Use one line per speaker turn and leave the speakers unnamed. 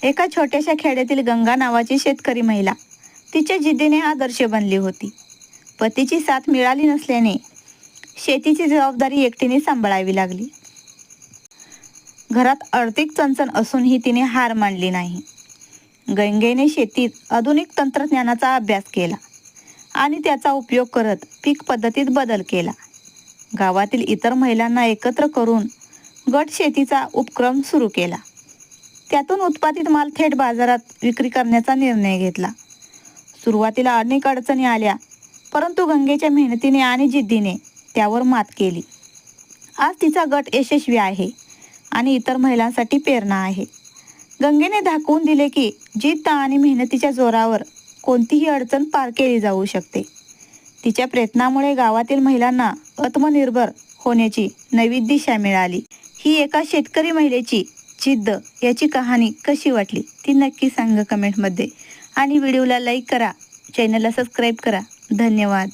एका छोट्याशा खेड्यातील गंगा नावाची शेतकरी महिला तिच्या जिद्दीने आदर्श बनली होती. पतीची साथ मिळाली नसल्याने शेतीची जबाबदारी एकटीने सांभाळावी लागली. घरात आर्थिक चणचण असूनही तिने हार मानली नाही. गंगेने शेतीत आधुनिक तंत्रज्ञानाचा अभ्यास केला आणि त्याचा उपयोग करत पीक पद्धतीत बदल केला. गावातील इतर महिलांना एकत्र करून गट शेतीचा उपक्रम सुरू केला. त्यातून उत्पादित माल थेट बाजारात विक्री करण्याचा निर्णय घेतला. सुरुवातीला अनेक अडचणी आल्या, परंतु गंगेच्या मेहनतीने आणि जिद्दीने त्यावर मात केली. आज तिचा गट यशस्वी आहे आणि इतर महिलांसाठी प्रेरणा आहे. गंगेने दाखवून दिले की जिद्द आणि मेहनतीच्या जोरावर कोणतीही अडचण पार केली जाऊ शकते. तिच्या प्रयत्नामुळे गावातील महिलांना आत्मनिर्भर होण्याची नवी दिशा मिळाली. ही एका शेतकरी महिलेची जिद्द याची कहाणी कशी वाटली ती नक्की सांगा कमेंटमध्ये आणि व्हिडिओला लाईक करा, चॅनलला सबस्क्राईब करा. धन्यवाद.